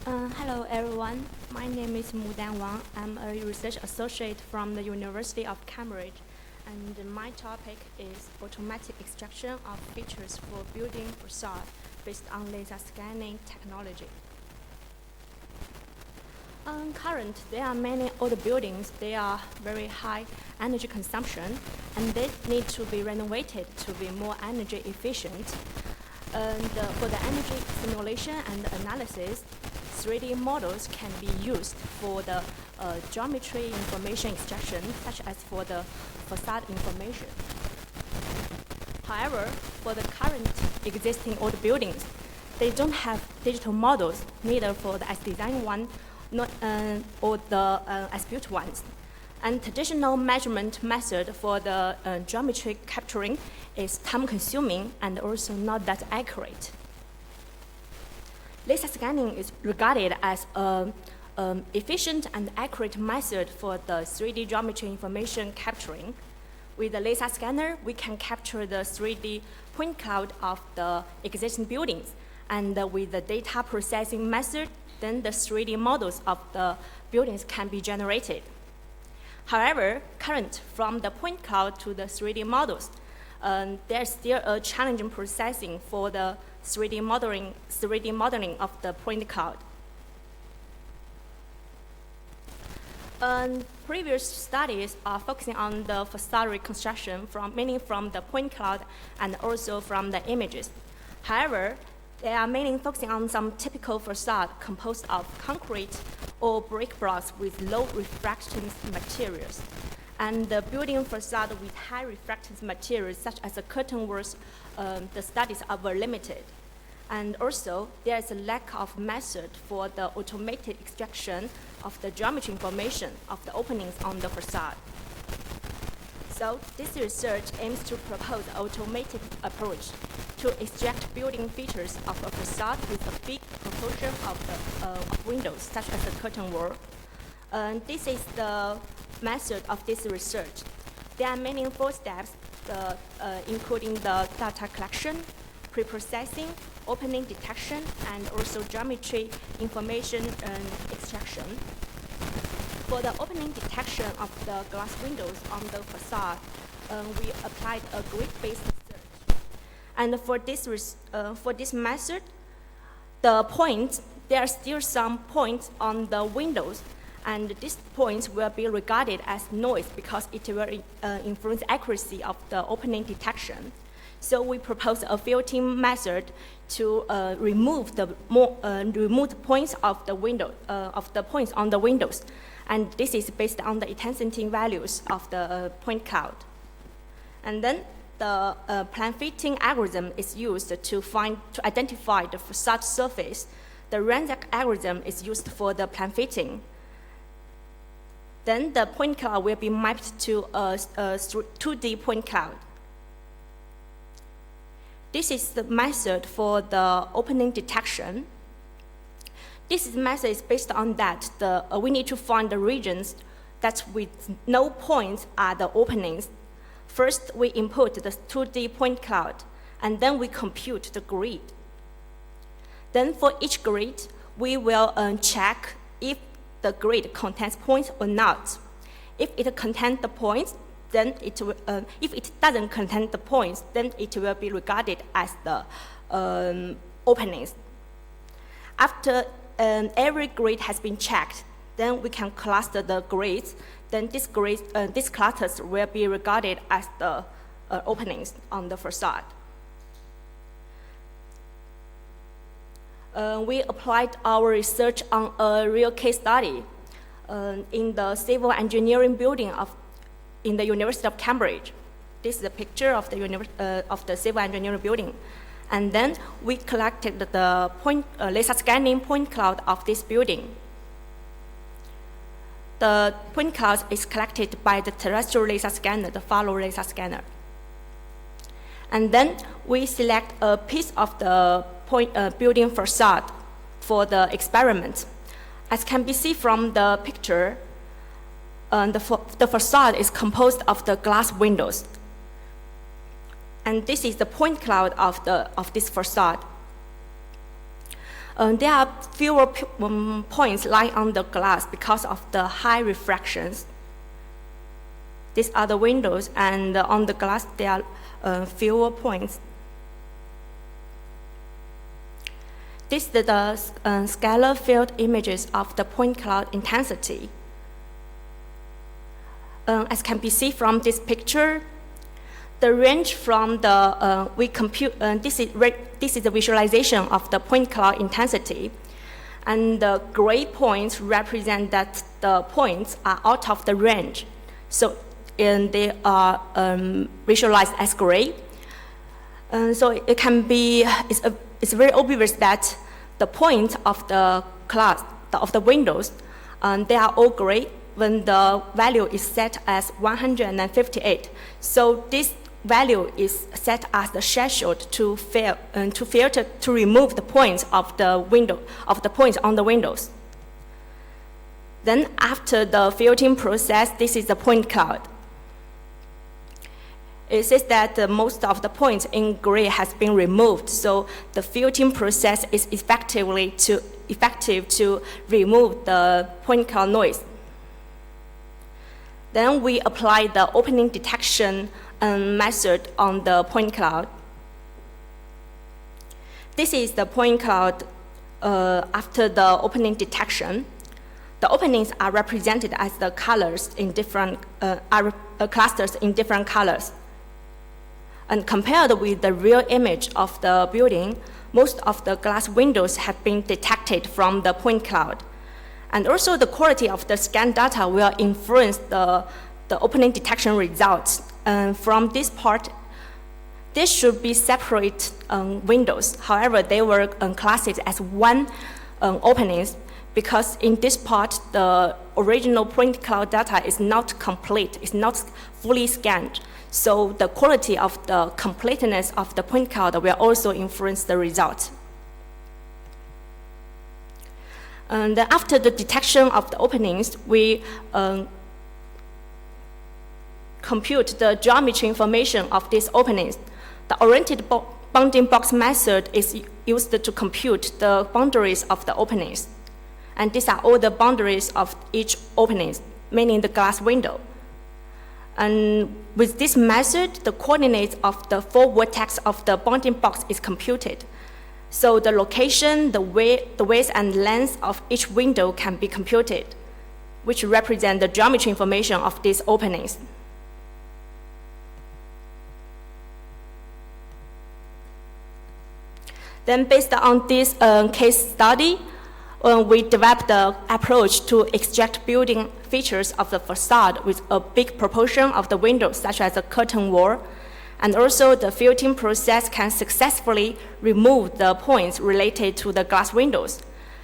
Hello everyone, my name is Mudan-Wang. I'm a research associate from the University of Cambridge, and my topic is automatic extraction of features for building facade based on laser scanning technology. Currently, there are many old buildings. They are very high energy consumption, and they need to be renovated to be more energy efficient. And for the energy simulation and analysis, 3D models can be used for the geometry information extraction, such as for the facade information. However, for the current existing old buildings, they don't have digital models, neither for the as-designed one or the as-built ones. And traditional measurement method for the geometry capturing is time-consuming and also not that accurate. Laser scanning is regarded as an efficient and accurate method for the 3D geometry information capturing. With the laser scanner, we can capture the 3D point cloud of the existing buildings. And with the data processing method, then the 3D models of the buildings can be generated. However, current from the point cloud to the 3D models, there's still a challenging processing for the 3D modeling of the point cloud. Previous studies are focusing on the facade reconstruction mainly from the point cloud and also from the images. However, they are mainly focusing on some typical facade composed of concrete or brick blocks with low refractance materials. And the building facade with high refractance materials, such as the curtain walls, the studies are very limited. And also, there is a lack of method for the automated extraction of the geometry information of the openings on the facade. So this research aims to propose an automated approach to extract building features of a facade with a big proportion of windows, such as the curtain wall. This is the method of this research. There are many 4 steps, including the data collection, pre-processing, opening detection, and also geometry information extraction. For the opening detection of the glass windows on the facade, we applied a grid-based search. And for this method, there are still some points on the windows, and these points will be regarded as noise because it will influence accuracy of the opening detection. So we propose a filtering method to remove the points of the points on the windows, and this is based on the intensity values of the point cloud. And then the plan fitting algorithm is used to identify the facade surface. The Ransack algorithm is used for the plan fitting. Then the point cloud will be mapped to a 2D point cloud. This is the method for the opening detection. This method is based on that we need to find the regions that with no points are the openings. First, we input the 2D point cloud, and then we compute the grid. Then for each grid, we will check if the grid contains points or not. If it contains the points, then if it doesn't contain the points, then it will be regarded as the openings. After every grid has been checked, then we can cluster the grids. Then these clusters will be regarded as the openings on the facade. We applied our research on a real case study in the civil engineering building in the University of Cambridge. This is a picture of the civil engineering building. And then we collected the laser scanning point cloud of this building. The point cloud is collected by the terrestrial laser scanner, the follow laser scanner. And then we select a piece of the building facade for the experiment. As can be seen from the picture, the facade is composed of the glass windows. And this is the point cloud of this facade. There are fewer points lying on the glass because of the high refractions. These are the windows, and on the glass there are fewer points. This is the scalar field images of the point cloud intensity. As can be seen from this picture, the range from the, this is the visualization of the point cloud intensity. And the gray points represent that the points are out of the range. So they are visualized as gray. So it can be, it's very obvious that the point of the class, of the windows, they are all gray when the value is set as 158. So this value is set as the threshold to filter, to remove the points of the window, of the points on the windows. Then after the filtering process, this is the point cloud. It says that most of the points in gray has been removed, so the filtering process is effective to remove the point cloud noise. Then we apply the opening detection method on the point cloud. This is the point cloud after the opening detection. The openings are represented as the colors in different clusters in different colors. And compared with the real image of the building, most of the glass windows have been detected from the point cloud. And also the quality of the scan data will influence the opening detection results. From this part, this should be separate windows. However, they were classed as one openings because in this part, the original point cloud data is not complete, it's not fully scanned. So the quality of the completeness of the point cloud will also influence the result. And after the detection of the openings, we compute the geometry information of these openings. The oriented bounding box method is used to compute the boundaries of the openings. And these are all the boundaries of each opening, meaning the glass window. And with this method, the coordinates of the four vertex of the bounding box is computed. So the location, the width and length of each window can be computed, which represent the geometry information of these openings. Then based on this case study, we developed the approach to extract building features of the facade with a big proportion of the windows, such as a curtain wall. And also the filtering process can successfully remove the points related to the glass windows.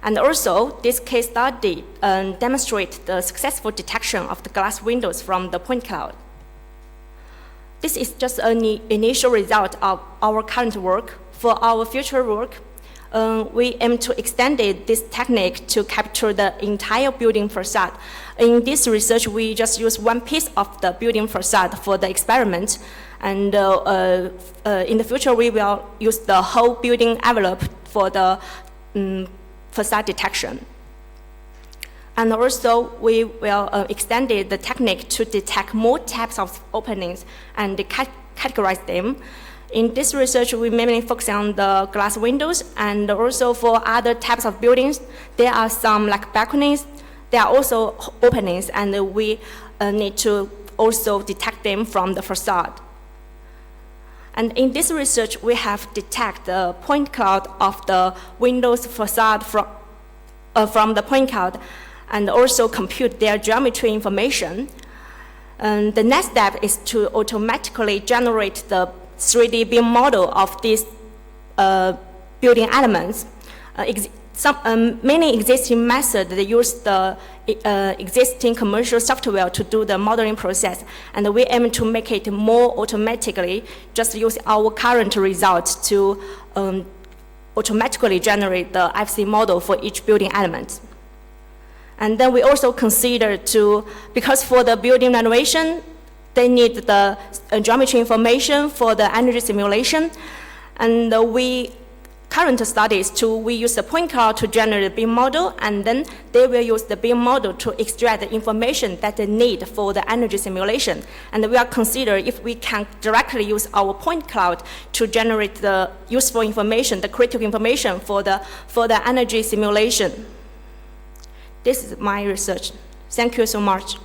And also this case study demonstrates the successful detection of the glass windows from the point cloud. This is just an initial result of our current work. For our future work, we aim to extend this technique to capture the entire building facade. In this research, we just use one piece of the building facade for the experiment. And in the future, we will use the whole building envelope for the facade detection. And also, we will extend the technique to detect more types of openings and categorize them. In this research, we mainly focus on the glass windows, and also for other types of buildings, there are some like balconies, there are also openings, and we need to also detect them from the facade. And in this research, we have detected the point cloud of the windows facade from the point cloud, and also compute their geometry information. And the next step is to automatically generate the 3D BIM model of these building elements. Many existing methods, they use the existing commercial software to do the modeling process, and we aim to make it more automatically, just use our current results to automatically generate the FC model for each building element. And then we also consider because for the building renovation, they need the geometry information for the energy simulation, and we current studies we use the point cloud to generate the BIM model, and then they will use the BIM model to extract the information that they need for the energy simulation. And we are considering if we can directly use our point cloud to generate the useful information, the critical information for the energy simulation. This is my research. Thank you so much.